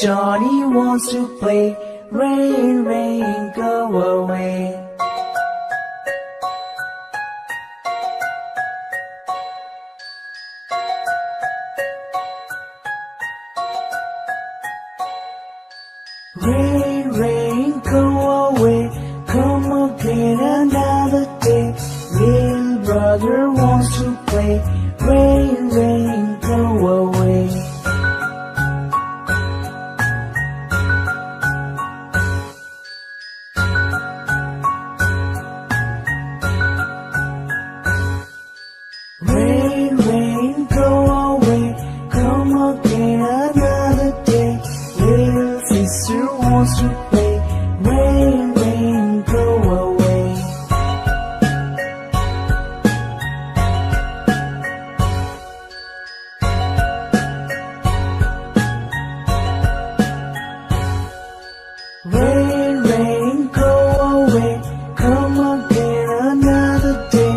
Johnny wants to play. Rain, rain, go away. Rain, rain, go away. Come again another day. Little brother wants to play. Rain, rain, go away. Rain, rain, go away. Come again another day. Little sister wants to play. Rain, rain, go away. Rain, rain, go away. Come again another day.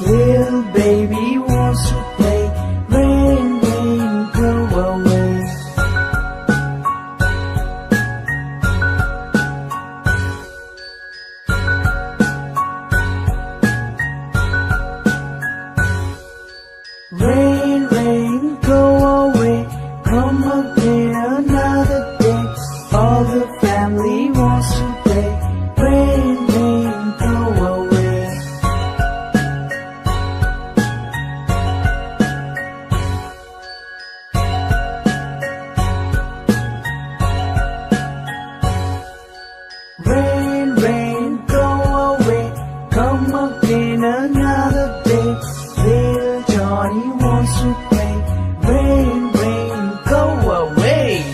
Little baby wants to play. Rain, rain, go away. Rain, rain, go away. Come again another day. All the family wants to play. Rain, rain, go away. Rain, rain, go away. Come again another day. Little Johnny wants to play. Rain, rain, go away.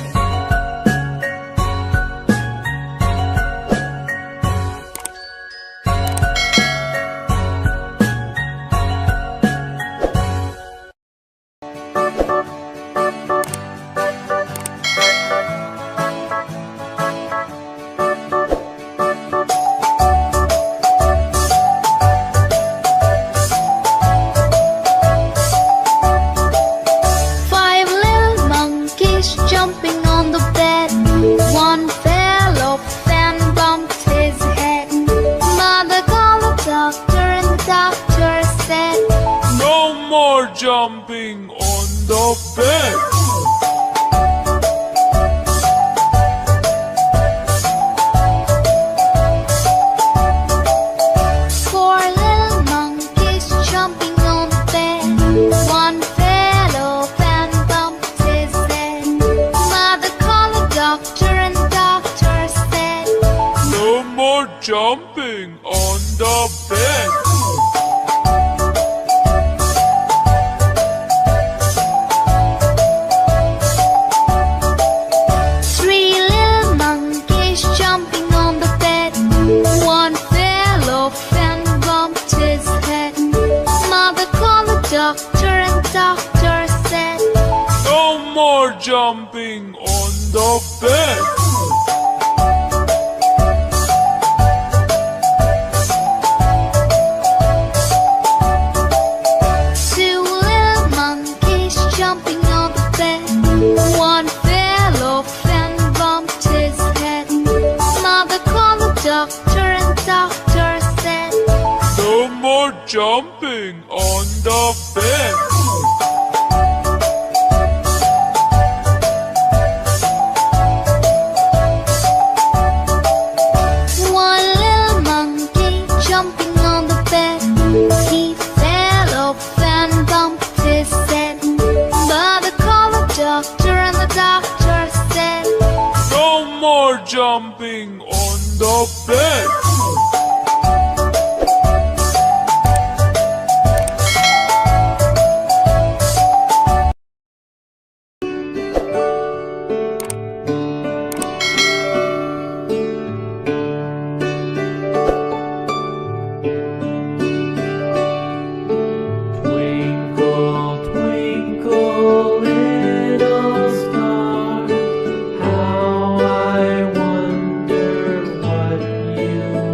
Five little monkeys jumping on the bed. One fell off and bumped his head. Mother called the doctor and the doctor said, No more jumping on the bed. Four little monkeys jumping on the bed. One fell off and bumped his head. Mother called the doctor and the doctor said, No more jumping on the bed. Three little monkeys jumping on the bed. One fell off and bumped his head. Mother called the doctor and the doctor said, No more jumping on the bed. Two little monkeys jumping on the bed. One fell off and bumped his head. Mother called the doctor and the doctor said, No more jumping on the bed. One little monkey jumping on the bed. He fell off and bumped his head. Mother called the doctor and the doctor said, No more jumping on the bed. Twinkle, twinkle, little star, how I wonder what you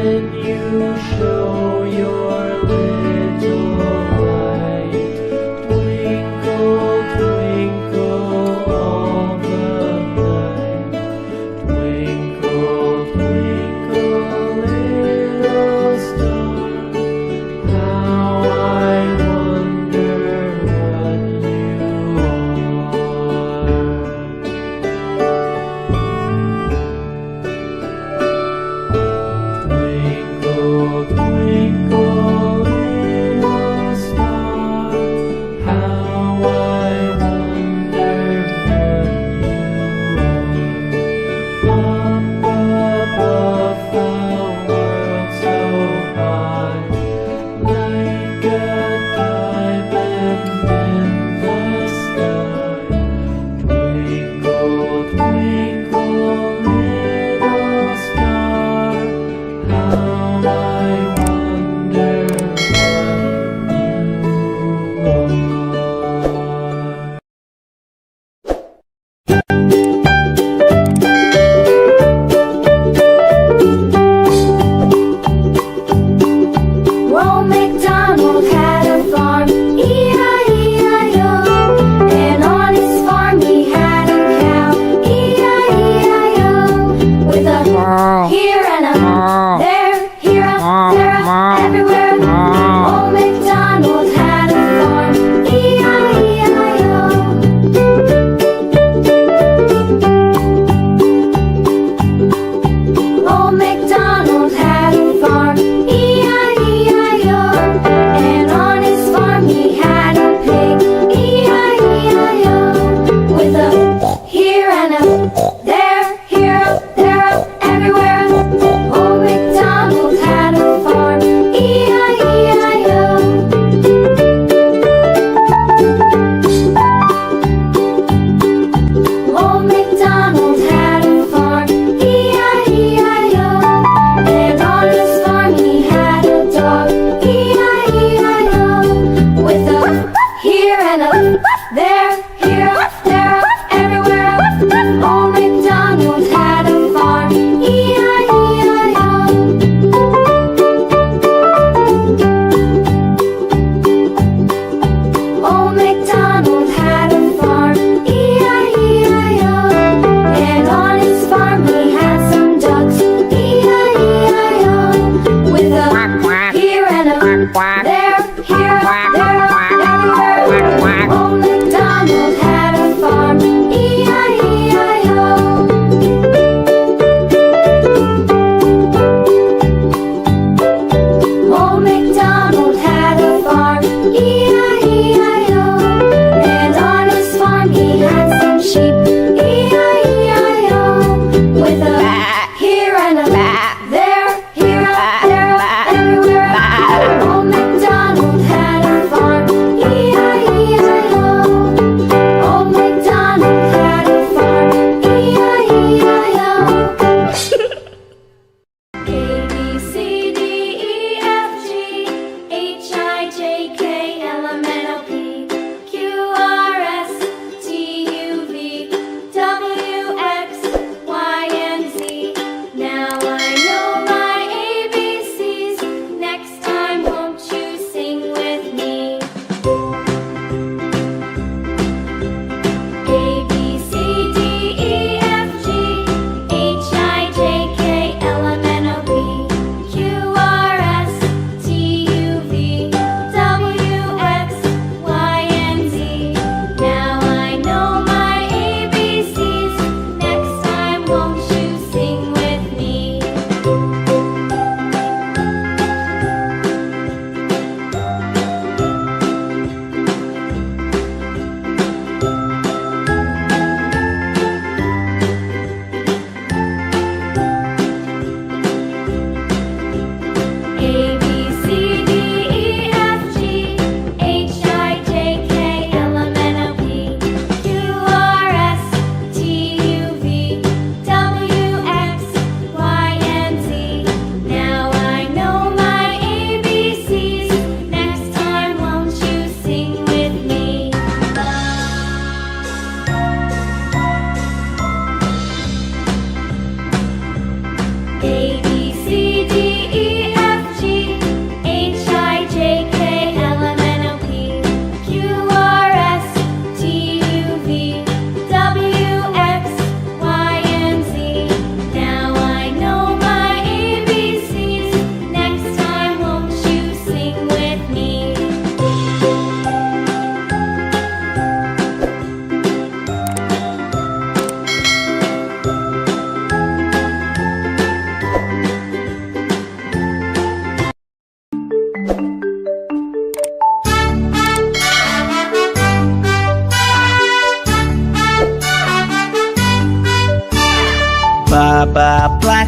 Can you show your little light? Twinkle, twinkle all the night. Twinkle, twinkle, little star, how I wonder what you are. Twinkle, twinkle, little star, how I wonder what you are. Up above the world so high, like a diamond in the sky. Twinkle, twinkle, little star, how I wonder what Old MacDonald had a farm, E-I-E-I-O. And on his farm he had a cow, E-I-E-I-O. With a here and a there, here a there, a everywhere. Old MacDonald had a farm, E-I-E-I-O. Old MacDonald had a farm, E-I-E-I-O. And on his farm he had a pig, E-I-E-I-O. With a here and a there, here a there, a everywhere. Old MacDonald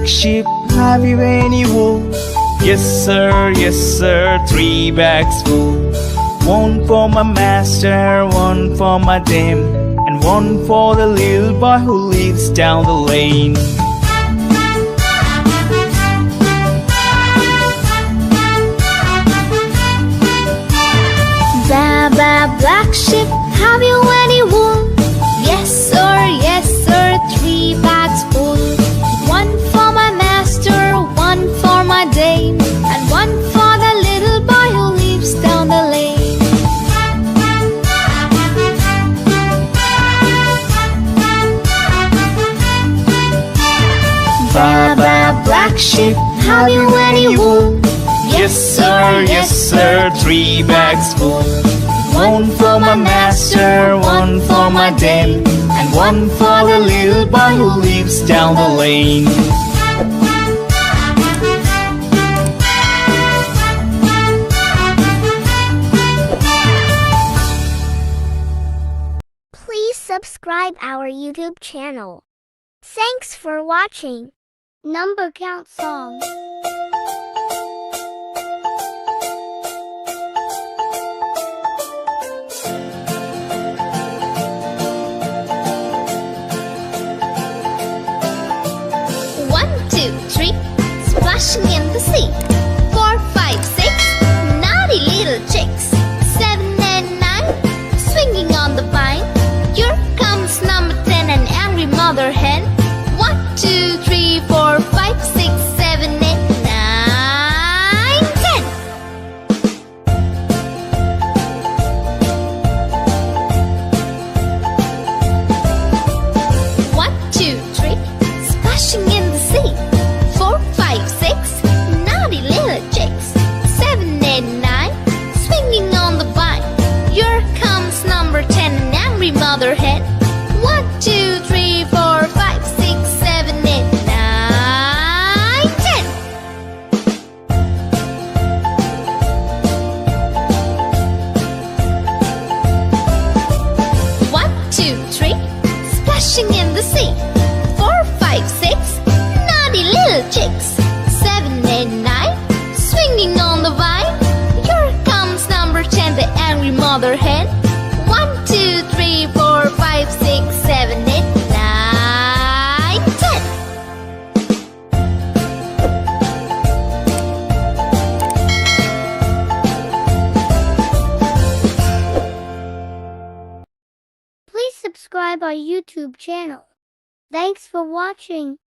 black sheep, have you any wool? Yes sir, 3 bags full. One for my master, one for my dame, and one for the little boy who lives down the lane. Ba, black sheep, have you any wool? Yes sir, 3 bags full. One for my master, one for my dame, and one for the little boy who lives down the lane. Ba, black sheep, have you any wool? Yes sir, 3 bags full. One for my master, one for my dame, and one for the little boy who lives down the lane. Please subscribe our YouTube channel. Thanks for watching. Number Count Song. Splashing in the sea. 4, 5, 6, naughty little chicks. 7 and 9, swinging on the vine. Here comes number 10, an angry mother hen. 1, 2, 3, 4, 5, 6, 7, 8, 9, 10. 1, 2, 3, splashing in the sea. 4, 5, 6, naughty little chicks. 7 and 9, swinging on the vine. Here comes number 10, an angry mother hen. 1, 2, 3, 4, 5, 6, 7, 8, 9, 10. 1, 2, 3, splashing in the sea. 4, 5, 6, naughty little chicks. 7 and 9, swinging on the vine. Here comes number 10, the angry mother hen. 1, 2, 3, 4, 5, 6, 7, 8, 9, 10. Please subscribe our YouTube channel. Thanks for watching.